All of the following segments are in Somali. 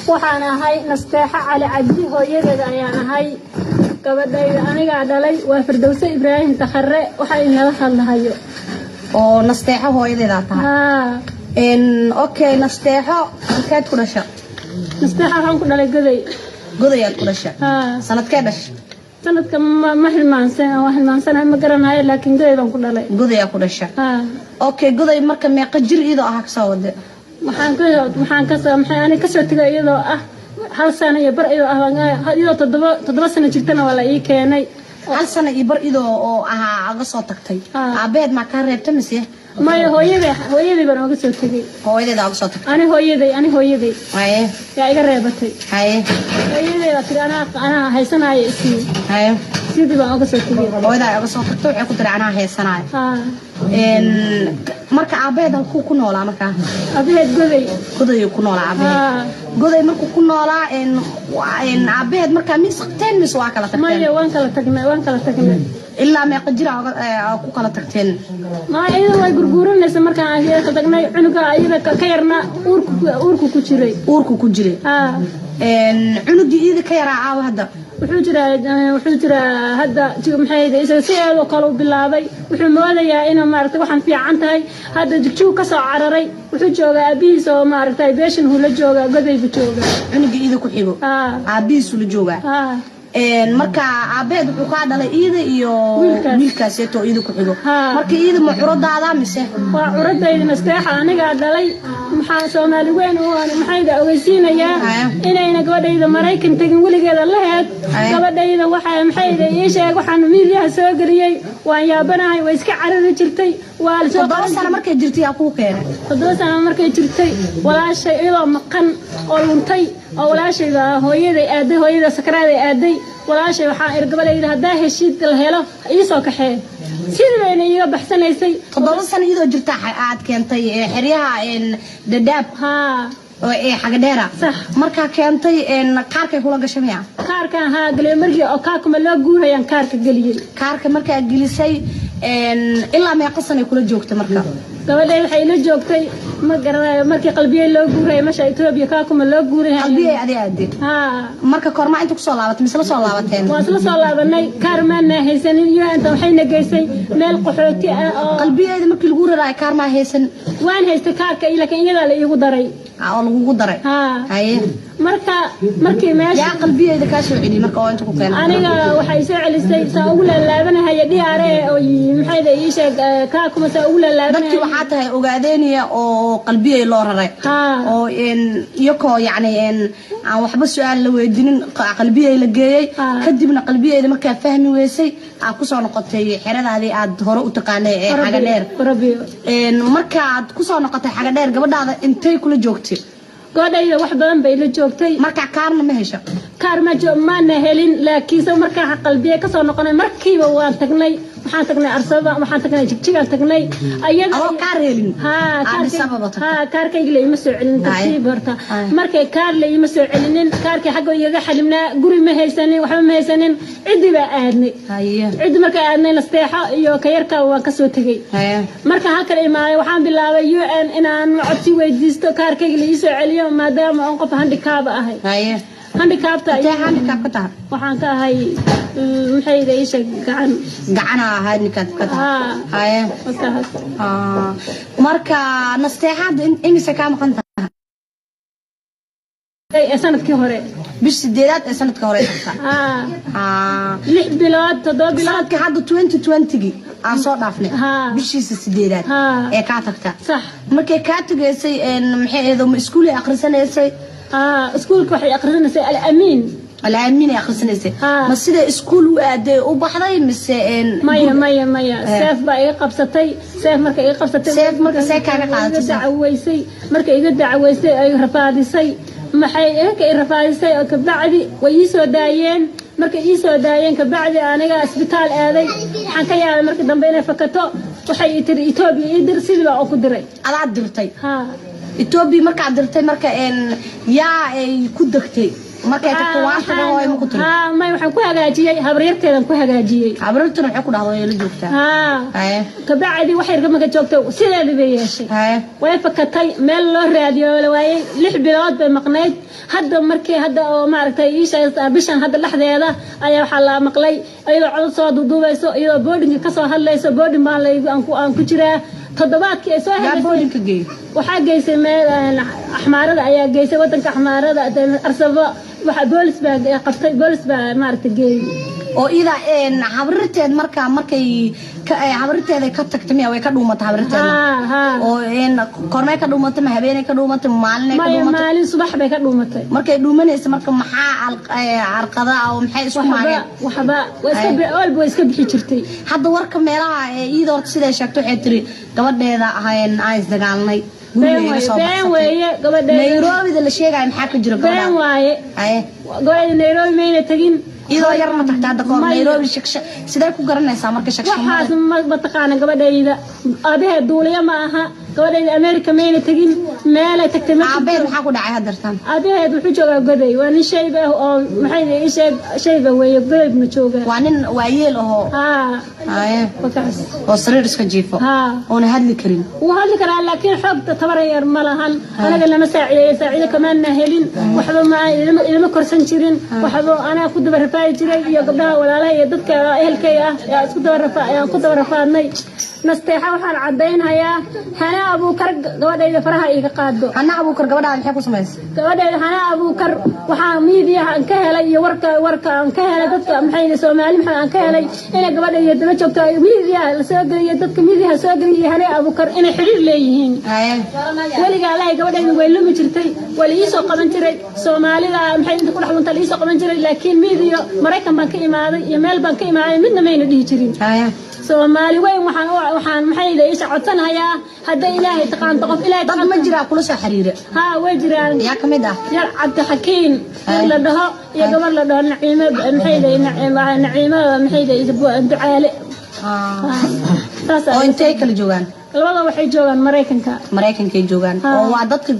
وحنا هاي نستيحة على عدي هو يجد أنا هاي gabadhayda aniga dhalay waa Firdawsi Ibrahim Taxarre waxa ina la hadlahayo oo nasteexo hooyadeeda tahay okay nasteexo kaad ku dhashay nasteexo waxaan ku dhalay goday aad ku dhashay sanadkee dhashay sanadka ma hilmaansan ma garanayo laakiin goday baan ku dhalay goday aad ku dhashay okay goday marka meeqa jir iyadoo ah ka soo wada maxaan ka soo tagay iyadoo ah hal sano iyo bar iyadoo toddoba sano jirtana waa la ii keenay hal sano iyo bar iyadoo oo aga soo tagtay aabeed ma ka reebtay mise maya hooyaday baan uga soo tagay hooyadeeda uga soo tagtay ani hooyaday yaa iga reebatay hooyaday waa tiri anaa haysanaayo isii sidii baan uga soo tagay hooyaday uga soo tagtay waxay ku tiri anaa haysanaayo marka aabeed halkuu ku noolaa marka aabeed goday ku noolaa aabeed goday markuu ku noolaa aabeed marka mis qabteen mis waa kala tagteen maya waan kala tagnay ilaa meeqa jir ku kala tagteen ma ayada way gurguuranaysa marka aan ka tagnay cunuga ayada ka yarna uurku ku jiray cunugii iyada ka yaraa aaw hadda wuxuu jiraa hadda maxay isaga si aad oo kale u bilaabay wuxuu moodayaa inuu maaragtay waxaan fiican tahay hadda jigjigu ka soo cararay wuxuu joogaa aabihiis oo maaragtay beeshan uu la joogaa goday buu joogaa cunugii iyada ku xigo aabihiis uu la joogaa marka aabeed wuxuu ka dhalay iyada iyo wiilkaaseeto iyada ku xigo marka iyada ma curadaada mise waa curadayda nasteexa aniga dhalay maxaa Soomaali weyn oo maxay ogeysiinayaa inayna gabadhayda Mareykan tagin weligeeda lahayd gabadhayda waxa maxay ii sheeg waxaan miilyaha soo galiyay waan yaabanahay way iska carari jirtay waa soo sano markay jirtay ku keenay 7 sano markay jirtay walaashay iyadoo maqan oo luntay oo walaashayda hooyada sakraaday aaday walaashay waxaan irgabalayda hadaa heshiid la helo ii soo kaxee sidayna iga baxsanaysay 7 sano iyadoo jirta aad keentay xiriyaha dadaab oo xaga dheera marka keentay kaarkay kula gashamaya kaarka galay markii oo kaakuma loo guurayaan kaarka galiyay kaarka marka gelisay ilaa meeqa sano kula joogtay marka gabadhay waxay la joogtay ma garanayo markii qalbiye loo guuray masha Itoobiya kaakuma loo guuray qalbiye adeed marka korma inta ku soo laabatay mise la soo laabateen waa la soo laabanay kaarmaana haysanin iyo inta waxay nageysay meel qaxooti ah qalbiyeeda markii lagu raray kaarma haysan waan haystay kaarka laakiin iyada la iigu daray oo lagu daray haye markii meesha yaa qalbiyeeda ka soo celi marka oo inta ku keenay aniga waxay soo celisay saa ugu laabanahay diyaare oo maxay ii sheeg kaakuma saa ugu laabanahay waxa tahay ogaadeeniya oo qalbiyay loo raray oo iyakoo yani aan waxba su'aal la weydiinin qalbiyay la geeyay kadibna qalbiyayda markaa fahmi weysay aad ku soo noqotay xiradaadii aad hore u taqaanay xaga dheer marka aad ku soo noqotay xaga dheer gabadhaada intay kula joogtay gabadhayda wax badan bay la joogtay marka kaarna ma hesho kaar ma helin laakiin soo marka qalbiye ka soo noqonay markiiba waan tagnay waxaan tagnay arsaba waxaan tagnay jigjiga tagnay ayada oo kaar helin kaarkayga ma soo celin tartiib horta markay kaar la ima soo celinin kaarkay xagga iyaga xalimnaa guri ma haysanin waxba ma haysanin cidi baa aadnay cidi markay aadnay nasteexo iyo ka yarka waan ka soo tagay marka halkan imaaday waxaan bilaabay UN inaan codsi weydiisto kaarkayga la ii soo celiyo maadaama aan qof handicap ahay handicapta waxaan ka ahay maxay ii sheeg gacan handicap ka tahay marka nasteexada imisa ka maqan tahay sanadkii hore bish 8 ee sanadkii hore 6 bilood 7 bilood ka hadda 2020 aan soo dhaafnay bishiisa 8 ee ka tagta sax markay ka tageysay maxay eedo iskuul ay akhrisanaysay iskuulka waxay akhrisanaysay الأمين يا خلصنا إزاي مسيرة إسكول وأدي وبحضي مس مايا سيف بقى قبضتي سيف مركا قبضتي سيف مركا سيف كان قاعد دعويسي مركا يقد عويسي أي رفاديسي ما حي هيك رفاديسي كبعدي ويسو دايين مركا يسو دايين كبعدي أنا إسبيتال آذي حكاية مركا دمبينا فكتو وحي يتري إثيوبيا يدر سيدبا أو كدري على عدرتي إثيوبيا مركا عدرتي مركا إن يا كودكتي markay tagto waan taga hooyo ma ku tiri ma waxaan ku hagaajiyay habaryarteedan ku hagaajiyay habaryartuna waxay ku dhahdo la joogtaa kabacdi waxay rgamaga joogto sideedii bay yeeshay way fakatay meel loo raadiyo la waayay 6 bilood bay maqnayd hadda markii hadda oo maaragtay iisha bishan hadda dhaxdeeda ayaa waxa la maqlay ayadoo cod soo duubayso iyadoo boarding ka soo hadlayso boarding baan aan ku jiraa toddobaadkii ay soo helayso boarding ka geey waxa geysay meel axmaarada ayaa geysay wadanka axmaarada arsabo waxa boolis baa qabtay boolis baa maaragtay geey oo ida habarteed markay habarteeda ka tagtay miya way ka dhuumatay habarteeda oo kormay ka dhuumatay ma habeenay ka dhuumatay maalin ka dhuumatay maalin subax bay ka dhuumatay markay dhuumanaysa marka maxaa arqada oo maxay isku maageen waxba way iska bixi jirtay hadda warka meelaha iyadoo sida sheegtay waxay tiri gabadheeda ahayn aan isdagaalnay Nairobi la sheegay maxaa ka jira gabadha been waaye gabadha Nairobi mayna tagin iyadoo yar ma tagtaa dadka Nairobi shaksha sidee ku garanaysaa marka shaksha waxaas ma taqaan gabadhayda abaha duuliya ma aha gabadhayda America mayna tagin meel ay tagtay ma abaha maxaa ku dhacay hadartan abaha wuxuu joogaa goday waa nin shayb ah oo maxay shayba weeye goday ma joogaa waa nin waayeel oo wakaas oo sariir iska jiifo oo hadli karin uu hadli karaa laakiin xogta tabarayar ma lahan anaga lama saaciido kamaan helin waxba ma ilma korsan jirin waxba ana ku dabar jiray iyo gabdhaha walaalaha iyo dadka ehelkay ah yaa isku dabar rafaadnay nasteexa waxaan cadeynayaa hana abuukar gabadhayda faraha iga qaado hana abuukar gabadha maxay ku sameysay gabadhayda hana abuukar waxaan miidiyaha aan ka helay iyo warka aan ka helay dadka maxay Soomaali maxay aan ka helay inay gabadhayda daba joogto miidiyaha la soo galiyo dadka miidiyaha soo galiyo hana abuukar inay xiriir leeyihiin waliga Allah gabadhayda way lumi jirtay wali soo qaban jiray Soomaalida maxay inta ku dhaxwanta la soo qaban jiray laakiin miidiyo Mareykan baan ka imaaday iyo meel baan ka imaaday midna mayna dhihi jirin Soomaali weyn waxaan maxay leeyahay codsanayaa hadda Ilaahay taqaan qof Ilaahay dad ma jira kula soo xiriir way jiraan yaa kamid ah yar Cabdi Xakiin la dhaho iyo gabar la dhaho Naciimo maxay leeyahay Naciimo maxay leeyahay ducaale oo intee kala joogan labada waxay joogan Mareykanka joogan oo waa dadka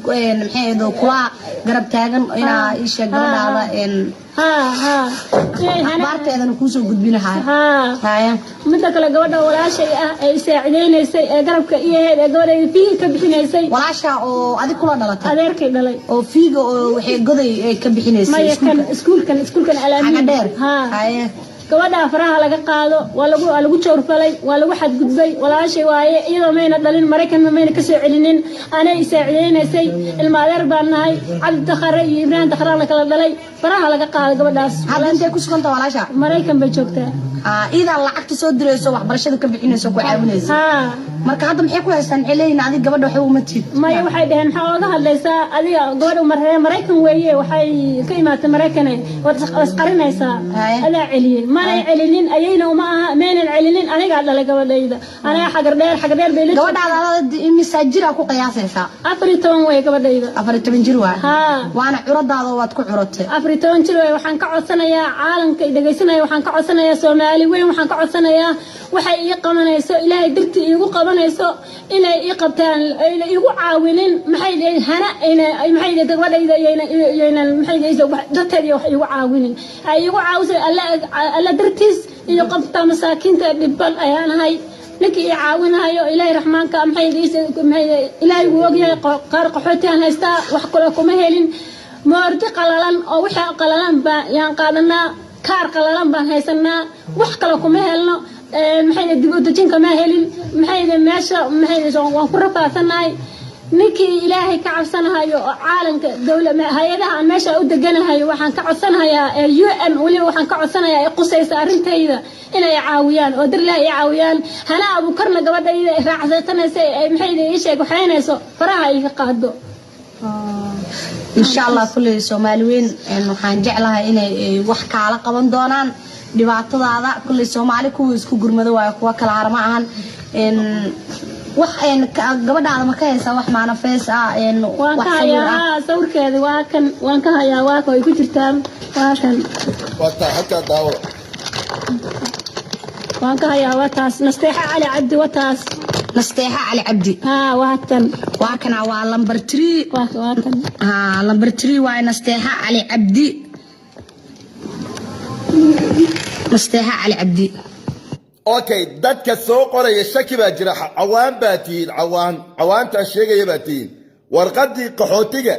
maxay kula garab taagan ina isha gabadhaada akhbaarteedana ku soo gudbinahay midda kale gabadha walaashay ah ay saacideysay ee garabka iyaheed ee gabadha fiiga ka bixinaysay walaasha oo adig kula dhalatay adeerkay dhalay oo fiiga oo waxay goday ka bixinaysay iskuulkan alaamiin gabadha faraha laga qaado waa lagu joorfalay waa lagu xadgudbay walaashay waaye iyadoo mayna dhalin Mareykan mayna ka soo celinin anay saacideysay ilma adeer baan nahay Cabdi Takhare iyo Ibrahim Takhare la kala dhalay faraha laga qaado gabadhaas hadda intee ku suganta walaasha Mareykan bay joogtaa ida lacagta soo dirayso waxbarashada ka bixinayso ku caawinayso marka hadda maxay ku haystaan xilliina adiga gabadha waxa uma tid may waxay dhaheen maxaa uga hadlaysaa adiga gabadha Mareykan weeye waxay ka imaatay Mareykan wad qarinaysaa adaa celiyay ma celinin ayayna uma aha meenan celinin aniga dhalay gabadhayda aniga xagar dheer bay la gabadhaada imisaajira ku qiyaasaysaa 14 way gabadhayda 14 jir waana curadaada waad ku curatay 14 jir way waxaan ka codsanayaa caalamka dhageysanaya waxaan ka codsanayaa Soomaali weyn waxaan ka codsanayaa waxay ii qabanayso Ilaahay dirti iigu qabanayso inay ii qabtaan ay iigu caawinin maxay leeyahay hana maxay leeyahay gabadhayda ayayna maxay leeyahay dadkeedii wax iigu caawinin ay iigu caawisay alla dartiis iyo qabta masaakiinta dhibban ayaan ahay ninkii ii caawinayo Ilaahay raxmaanka maxay Ilaahay uu ogyahay qaar qaxootiyan haysta wax kale kuma helin moordi qalalan oo wixii qalalan baa yaan qaadanaa kaar qalalan baan haysanaa wax kale kuma helno maxay dib u dejin kama helin maxay meesha maxay waan ku rafaasanahay ninkii Ilaahay ka cabsanayo oo caalamka dawladda hay'adaha meesha u deganahay waxaan ka codsanayaa UN wali waxaan ka codsanayaa ay qusaysa arintayda inay caawiyaan oo dir Ilaahay caawiyaan hana abuukarna gabadhayda raacsanaysa maxay ii sheeg waxaynayso faraha iga qaado إن شاء الله كل Soomaaliyeyn waxaan jeclahay inay wax kaala qaban doonaan dhibaatadaada kulli Soomaali kuwa isku gurmado waa kuwa kala harma ahan wax gabadhaada ma ka haysaa wax maana face waan ka hayaa sawirkeeda waan ka hayaa waa ay ku jirtaan waa kan wata hatta daawo waan ka hayaa waa taas Nasteexa Ali Cabdi waa taas Nasteexa Ali Cabdi waa kana waa number 3 waa kan number 3 waa Nasteexa Ali Cabdi مستحى على عبدي اوكي دادك السوق ولا يشكي باجرا عوان باتين عوان تاشيغا يباتين ورقدي قحوتيغا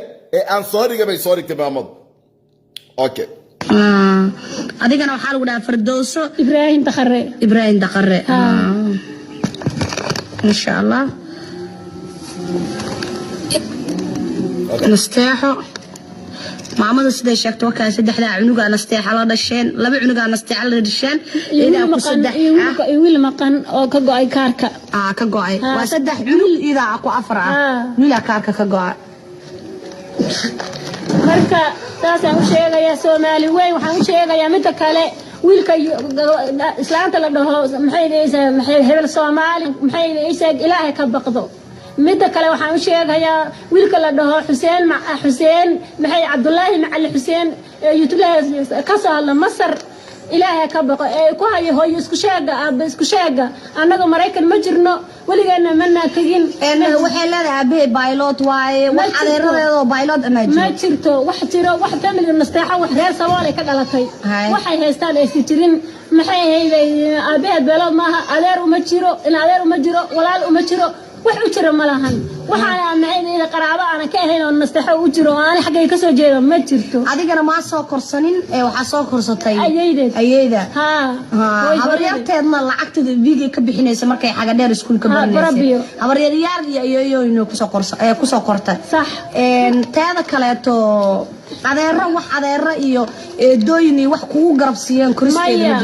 ان صوريغا باي صوريغ تبامد اوكي adigana waxa lagu dhaafar dooso Ibrahim Dakhare insha Allah nasteexo maamada sidee sheegto wakaa saddexda cunuga nasteexa la dhasheen laba cunuga nasteexa la dhasheen ila ku saddex wiil maqan oo ka go'ay kaarka ka go'ay waa saddex cunug ila ku afar wiil kaarka ka go'ay marka taas aan u sheegaya Soomaali weyn waxaan u sheegayaa mid kale wiilka islaanta la dhaho maxay hebel Soomaali maxay ilaahay ka baqdo mid kale waxaan u sheegayaa wiilka la dhaho Xuseen maxay Cabdullaahi Macali Xuseen YouTube ka soo hadla Masar ilaahay ka baqo ku hayo hooyo isku sheega annaga Mareykan ma jirno waligeena mana tagin waxay leedahay pilot waaye wax adeeradeedo pilot ma jirto wax jiro wax family nasteexa wax reer Soomaali ka dhalatay waxay haystaan ay jirin maxay hayday aabeed pilot maaha adeer uma jiro walaal uma jiro wax u jira malahan waxaan maxay qaraabo aan ka ahayn oo nasteexo u jiro aan xagay ka soo jeedo ma jirto adigana ma soo korsanin waxa soo korsatay ayayda habaryarteedna lacagta biiga ka bixinaysa markay xaga dheer iskuulka baranaysa habaryar iyo inuu ku soo kortay sax teeda kaleeto adeera iyo dooyini wax kugu garabsiiyeen kuristeeda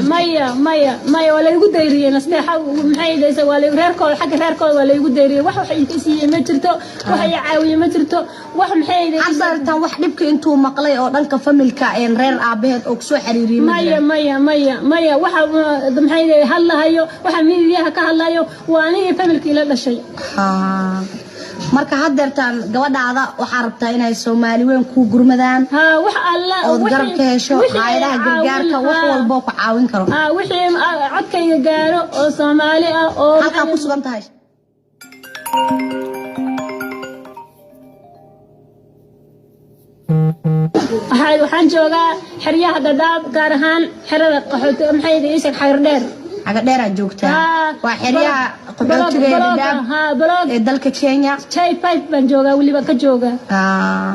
maya wala igu dayriyeen nasteexa maxay deeysa wala reerkooda xagga reerkooda wala igu dayriyeen wax ay ka siiyeen ma jirto wax ay caawiye ma jirto wax maxay deeysa asartan wax dhibka intuu maqlay oo dhanka familka reer aabaheed oo soo xiriiriyay maya waxa maxay deeyay hadlahayo waxa miidiyaha ka hadlayo waa aniga familkii la dhashay marka hadeertaan gabadhaada waxa rabtaa inay Soomaali weyn ku gurmadaan wax alla oo garab ka hesho hay'adaha gargaarka wax walba ku caawin karo wixii codkayga gaaro oo Soomaali ah oo halka ku sugan tahay waxaan joogaa xeryaha Dadaab gaar ahaan xerada qaxooti maxay deeyay xayr dheer aga dheer joogtaa waa xeryaha qaxootiga dalka Kenya Chai 5 baan joogaa waliba ka jooga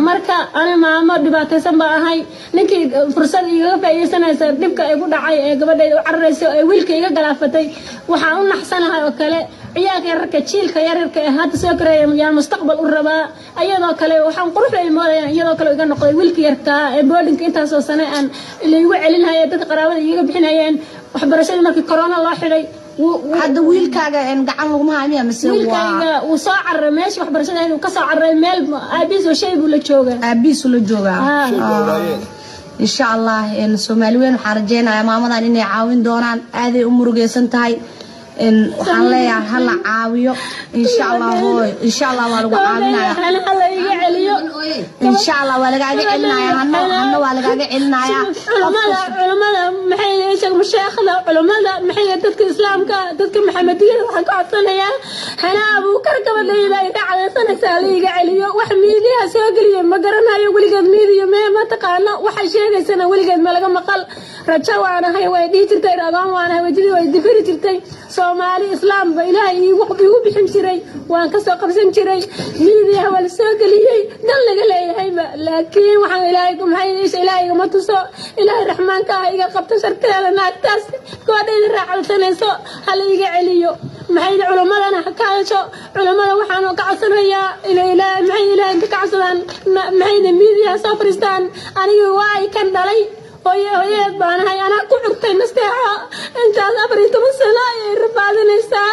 marka ana maamo dhibaataysan baa ahay ninkii fursad iga faa'iideysanaysa dibka ay ku dhacay ee gabadheeda u cararayso ee wiilka iga galaafatay waxaan u naxsanahay oo kale ciyaalka yararka jiilka yararka ee hadda soo koreeyay mustaqbal u rabaa ayadoo kale waxaan quruxay moodayaa iyadoo kale iga noqday wiilka yarka ee boardingka intaas oo sano aan ilaygu celinayay dadka qaraabada iga bixinayeen waxbarashada markii corona loo xidhay hadda wiilkaaga gacan lagu mahaamiya mise wiilkaaga uu soo carray meesha waxbarashada inuu ka soo carray meel aabiis oo shay buu la joogaa insha Allah Soomaali weyn waxaan rajeynayaa maamadan inay caawin doonaan aaday u murugeysan tahay waxaan leeyahay hala caawiyo insha Allah waa lagu caawinayaa hala iga celiyo insha Allah waa laga celinayaa hanna waa laga celinayaa culimada maxay yeeshay mushaaqada culimada maxay dadka islaamka dadka maxamediyada waxa ka codsanayaa hana Abu Bakar gabadheeda ay dhacaysanaysaa la iga celiyo wax miidiyaha soo galiyo ma garanayo waligeed miidiyo ma taqaano waxa sheegaysana waligeed ma laga maqal rajo waanahay way dhii jirtay ragaan waanahay wajidii way difiri jirtay Soomaali islaam ba ilaahay igu bixin jiray waan ka soo qabsan jiray miidiyaha wala soo galiyay dan laga leeyahay laakiin waxaan ilaahay ku maxay ilaahay ma tuso ilaahay raxmaanka ah iga qabto sharteeda naagtaas go'adeeda raacalsanayso hal iga celiyo maxay culimadana ka hadasho culimada waxaan ka codsanayaa ilaahay maxay ilaahay ka codsadaan maxay miidiyaha soo fariistaan aniga waay kan dhalay hooyad baan ahay ana ku xurtay nasteexa intaas 14 sano ay rabaadinaysaa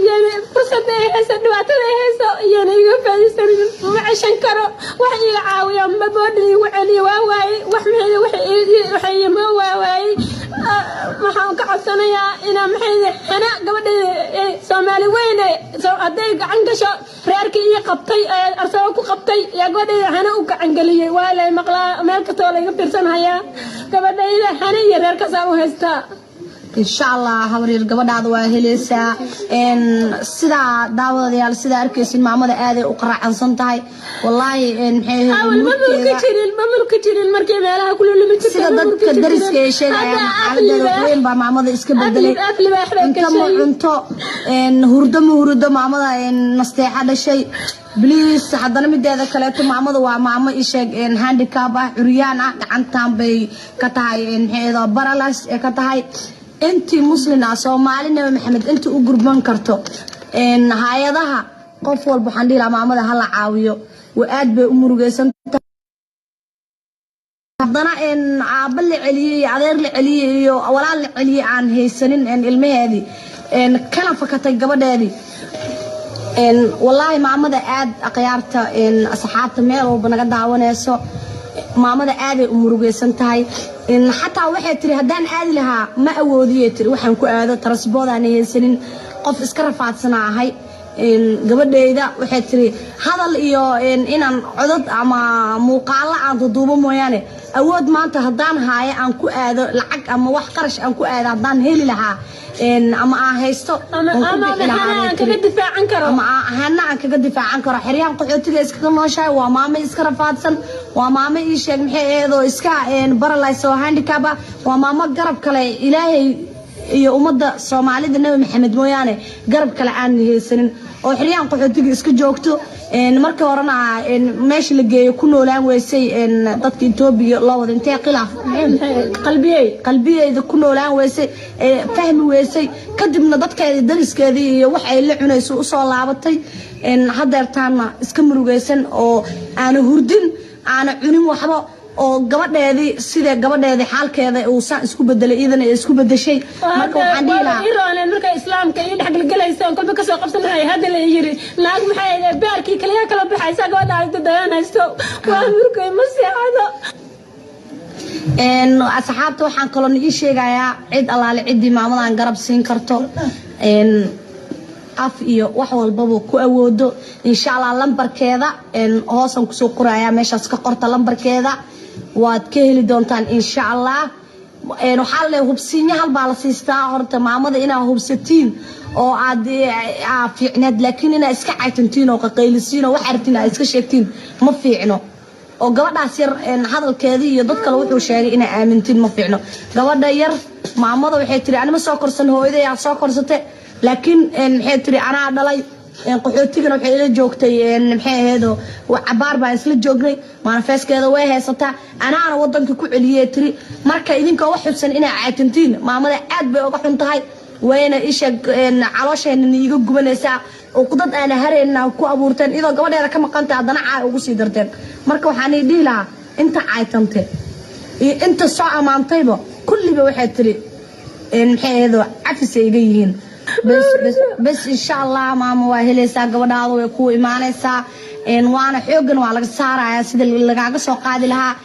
yani fursad ay hayso dhibaatada ay hayso yani iga faa'iideysan ma cashan karo wax iga caawiya ma boodin igu celiyo waay wax maxay ma waay waxaan ka codsanayaa inaan maxay hana gabadheeda Soomaali weyn haday gacan gasho reerkii iyo qabtay arsoo ku qabtay yaa gabadheeda hana u gacan galiyay waa la maqlaa meel ka too laga fiirsanaya gabadheeda hana iyo reerka soo haystaa insha allah habaryar gabadhaada waa helaysaa sidaa daawadayaal sidaa arkaysin maamada aaday u qaraacansan tahay wallaahi sida dadka dariska ay sheegayaan xaaladeeda weyn baa maamada iska bedelay inta ma cunto hurdo ma hurdo maamada nasteexa dhashay bliis haddana mideeda kaleeto maamada waa maamo isheeg handicap ah curyaan ah gacantan bay ka tahay baralas ee ka tahay intii muslim ah Soomaali nabi maxamed intii u gurban karto hay'adaha qof walba waxaan dhihi lahaa maamada hala caawiyo waa aad bay u murugaysan tahay haddana aabba la celiyay adeer la celiyay iyo walaal la celiyay aan haysanin ilmaheedii kana fakatay gabadheedii wallaahi maamada aad aqyaarta asxaabta meel walba naga daawanayso maamada aad ay u murugaysan tahay xataa waxay tiri haddaan aadi lahaa ma awoodiyay tiri waxaan ku aado transbood aan haysanin qof iska rafaadsana ahay gabadheeda waxay tiri hadal iyo inaan codad ama muuqaalo aan duubo mooyaane awood maanta haddaan haayo aan ku aado lacag ama wax qarash aan ku aado haddaan heli lahaa ama aan haysto ama aan kaga difaacan karo xiriyaan qaxootiga iskaga nooshahay waa maamo iska rafaadsan waa maamo ii sheeg maxay eedo iska paralyzed oo handicap ah waa maamo garab kale ilaahay iyo umada Soomaalida nabi maxamed mooyaane garab kale aan haysanin oo xiriyaan qaxootiga iska joogto marka horena meesha la geeyo ku noolaan weysay dadka Itoobiya loo wada intee khilaaf qalbiyeeda ku noolaan weysay fahmi weysay kadibna dadkeeda dariskeedii iyo wax ay la cunayso u soo laabatay hadeertaana iska murugaysan oo aan hurdin aan cunin waxba oo gabadheedii sida gabadheedii xaalkeeda uu saan isku bedelay idana isku bedeshay marka waxaan dhiilaa iroon marka islaamka iyo dhaxgalgalaysa kolba ka soo qabsanay hadda la yiri naag maxay baarkii kaliya kala baxaysa gabadha dayanayso waa murkay ma seexado asxaabta waxaan kaloo ii sheegayaa cid alaale cidii maamadan garab siin karto af iyo wax walbaba ku awoodo insha Allah lambarkeeda hoosan ku soo qoraya meeshaas ka qorta lambarkeeda waad ka heli doontaan insha Allah waxa la hubsiin hal baa la siistaa horta maamada inaa hubsatiin oo aad fiicneed laakiin inaa iska caytantiin oo qaqaylisiin oo wax artiin aad iska sheegtiin ma fiicno oo gabadhaas yar hadalkeedii iyo dad kale wuxuu sheegay inay aamintiin ma fiicno gabadha yar maamada waxay tiri anima soo korsan hooyaday aad soo korsatay laakiin maxay tiri anaa dhalay qaxootigana waxay ila joogtay maxay aheedo cabaar baan isla joognay manifeskeeda way haysataa anaana wadanka ku celiyay tiri marka idinka wax xubsan inay caytantiin maamada aad bay uga xun tahay wayna isha caloosheena iiga gubanaysaa oo qudad aan hareena ku abuurteen idoo gabadheeda ka maqanta adana caa ugu sii darteen marka waxaan dhihi lahaa inta caytante iyo inta soo amaantayba kulliba waxay tiri maxay aheedo cafis ay iga yihiin بس إن شاء الله ماما وهلسا قبضها ويكون إيمانسا وانا حوجن وعلى السارة سيد اللي قاعد سوق قاعد لها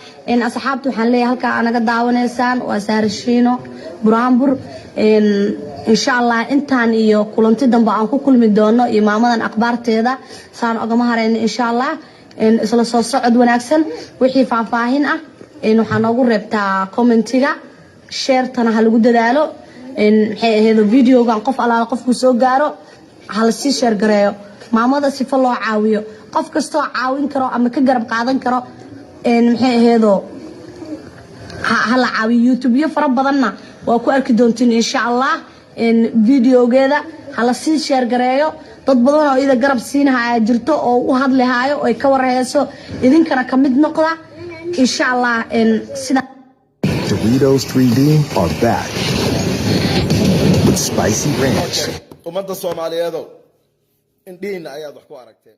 أصحابته حنلي هلك أنا قد داون إنسان وسار الشينو برامبر إن شاء الله إنتان إيو كلنتي دم بعانكو كل مدونه إمامنا أخبار تيدا صار أجمعهن إن شاء الله إن صعد ونكسل وحي فاهين إنه حنقول ربطة كومنتيجا شير تنا هالجود دالو هذا فيديو كان قف على قف كسو جارو على السيشر جرايو maamada si fa loo caawiyo qof kasto caawin karo ama ka garab qaadan karo maxay heedo hala caawiyo YouTube iyo fara badanna waa ku arki doontiin insha Allah videogeeda hala si share gareeyo dad badan oo ida garab siinahay jirto oo u hadlayaayo oo ay ka warayso idinkana kamid noqda insha Allah sida Doritos 3D are back with spicy ranch. ummadda Soomaaliyeed indhiina ayaad wax ku aragteen